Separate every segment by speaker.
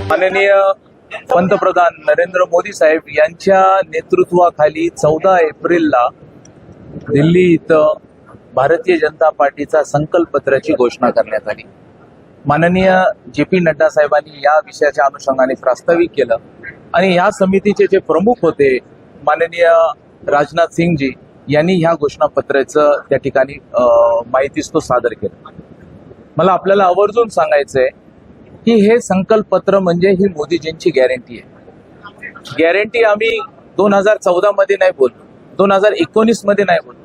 Speaker 1: माननीय पंतप्रधान नरेंद्र मोदी साहेब यांच्या नेतृत्वाखाली 14 एप्रिलला दिल्ली इथं भारतीय जनता पार्टीचा संकल्पपत्राची घोषणा करण्यात आली. माननीय जे.पी. नड्डा साहेबांनी या विषयाच्या अनुषंगाने प्रास्ताविक केलं आणि या समितीचे जे प्रमुख होते माननीय राजनाथ सिंगजी यांनी ह्या घोषणापत्राचं त्या ठिकाणी माहितीच तो सादर केला. मला आपल्याला आवर्जून सांगायचंय की हे संकल्पपत्र म्हणजे ही मोदीजींची गॅरंटी आहे. गॅरंटी आम्ही 2014 मध्ये नाही बोललो, 2019 मध्ये नाही बोललो,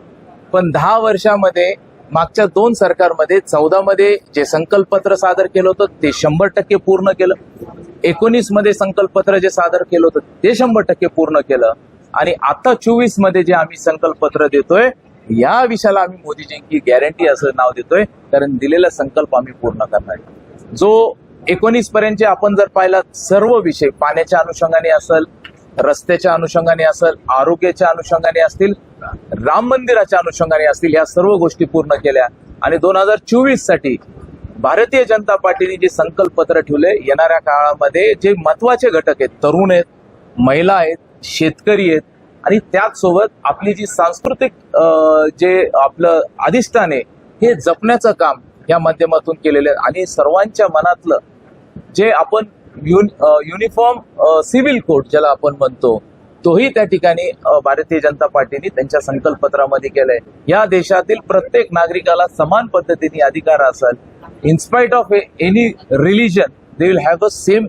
Speaker 1: पण 10 वर्षामध्ये मागच्या 2 सरकारमध्ये 14 मध्ये जे संकल्पपत्र सादर केलं होतं ते 100% पूर्ण केलं. 19 मध्ये संकल्पपत्र जे सादर केलं होतं ते 100% पूर्ण केलं आणि आता 24 मध्ये जे आम्ही संकल्पपत्र देतोय या विषयाला आम्ही मोदीजींची गॅरंटी असं नाव देतोय, कारण दिलेला संकल्प आम्ही पूर्ण करणार. जो 19 पर्यंतचे आपण जर पाहिला सर्व विषय पाण्याच्या अनुषंगाने असेल, रस्त्याच्या अनुषंगाने असेल, आरोग्याच्या अनुषंगाने असतील, राम मंदिराच्या अनुषंगाने असतील, या सर्व गोष्टी पूर्ण केल्या आणि 2024 साठी भारतीय जनता पार्टीने जे संकल्पपत्र ठेवले येणाऱ्या काळामध्ये जे महत्वाचे घटक आहेत, तरुण आहेत, महिला आहेत, शेतकरी आहेत आणि त्याचसोबत आपली जी सांस्कृतिक जे आपलं अधिष्ठान आहे हे जपण्याचं काम या माध्यमातून केलेलं आहे आणि सर्वांच्या मनातलं जे आपण युनिफॉर्म सिव्हिल कोड ज्याला आपण म्हणतो तोही त्या ठिकाणी भारतीय जनता पार्टीने त्यांच्या संकल्पपत्रामध्ये केलंय. या देशातील प्रत्येक नागरिकाला समान पद्धतीने अधिकार असेल, in spite of any religion they will have the same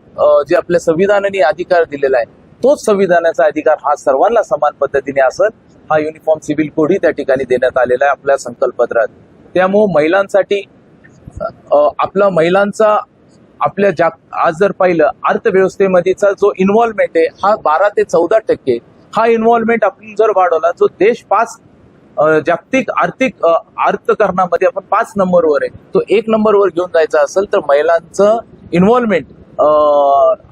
Speaker 1: जे आपल्या संविधानाने अधिकार दिलेला आहे तोच संविधानाचा अधिकार हा सर्वांना समान पद्धतीने असेल. हा युनिफॉर्म सिव्हिल कोडही त्या ठिकाणी देण्यात आलेला आहे आपल्या संकल्पपत्रात. त्यामुळे महिलांसाठी महिलांचा आपल्या आज जर पाहिलं अर्थव्यवस्थेमध्येचा जो इन्व्हॉल्वमेंट आहे हा 12 ते 14%. हा इन्व्हॉल्वमेंट आपण जर वाढवला, जो देश 5 जागतिक आर्थिक अर्थकारणामध्ये आपण 5 नंबरवर आहे, तो 1 नंबरवर घेऊन जायचा असेल तर महिलांचं इन्व्हॉल्वमेंट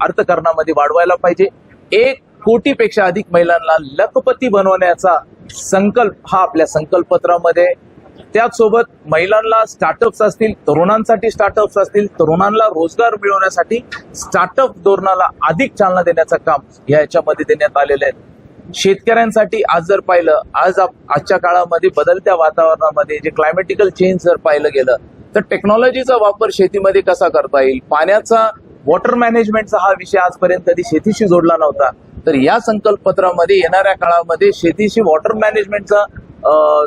Speaker 1: अर्थकारणामध्ये वाढवायला पाहिजे. 1 कोटीपेक्षा अधिक महिलांना लखपती बनवण्याचा संकल्प हा आपल्या संकल्पपत्रामध्ये. त्याचसोबत महिलांना स्टार्टअप्स असतील, तरुणांसाठी स्टार्टअप्स असतील, तरुणांना रोजगार मिळवण्यासाठी स्टार्टअप धोरणाला अधिक चालना देण्याचं काम याच्यामध्ये देण्यात आलेलं आहे. शेतकऱ्यांसाठी आज जर पाहिलं, आजच्या काळामध्ये बदलत्या वातावरणामध्ये जे क्लायमॅटिकल चेंज जर पाहिलं गेलं तर टेक्नॉलॉजीचा वापर शेतीमध्ये कसा करता येईल, पाण्याचा वॉटर मॅनेजमेंटचा हा विषय आजपर्यंत कधी शेतीशी जोडला नव्हता, तर या संकल्पपत्रामध्ये येणाऱ्या काळामध्ये शेतीशी वॉटर मॅनेजमेंटचा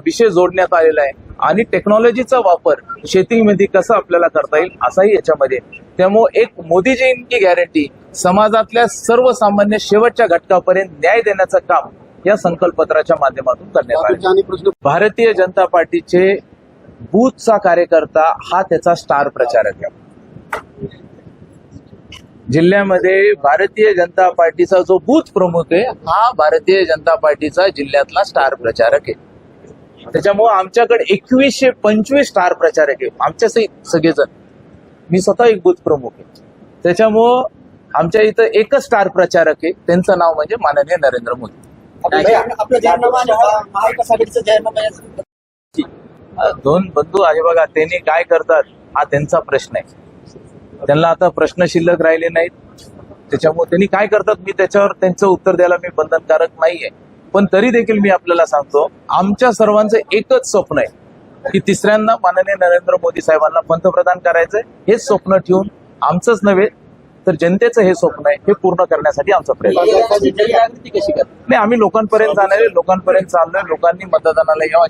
Speaker 1: विषय जोडण्यात आलेला आहे आणि टेक्नॉलॉजीचा वापर शेतीमध्ये कसा आपल्याला करता येईल असाही याच्यामध्ये. त्यामुळे एक मोदीजींची गॅरंटी समाजातल्या सर्वसामान्य शेवटच्या घटकापर्यंत न्याय देण्याचं काम या संकल्पपत्राच्या माध्यमातून करण्यात आले. भारतीय जनता पार्टीचे बूथचा कार्यकर्ता हा त्याचा स्टार प्रचारक आहे. जिल्ह्यामध्ये भारतीय जनता पार्टीचा जो बूथ प्रमुख आहे हा भारतीय जनता पार्टीचा जिल्ह्यातला स्टार प्रचारक आहे. त्याच्यामुळे आमच्याकडे 2125 स्टार प्रचारक आहे आमच्या सगळेजण. मी स्वतः एक बूथ प्रमुख आहे. त्याच्यामुळं आमच्या इथं एकच स्टार प्रचारक आहे, त्यांचं नाव म्हणजे माननीय नरेंद्र मोदी. दोन बंधू आहे बघा, त्यांनी काय करतात हा त्यांचा प्रश्न आहे. त्यांना आता प्रश्न शिल्लक राहिले नाहीत, त्याच्यामुळे त्यांनी काय करतात मी त्याच्यावर त्यांचं उत्तर द्यायला मी बंधनकारक नाहीये. पण तरी देखील मी आपल्याला सांगतो, आमच्या सर्वांचं एकच स्वप्न आहे की तिसऱ्यांदा माननीय नरेंद्र मोदी साहेबांना पंतप्रधान करायचंय. हेच स्वप्न ठेवून आमचंच नव्हे तर जनतेचं हे स्वप्न आहे, हे पूर्ण करण्यासाठी आमचा प्रयत्न नाही. आम्ही लोकांपर्यंत जाणारे, लोकांपर्यंत चाललोय, लोकांनी मतदानाला यावं.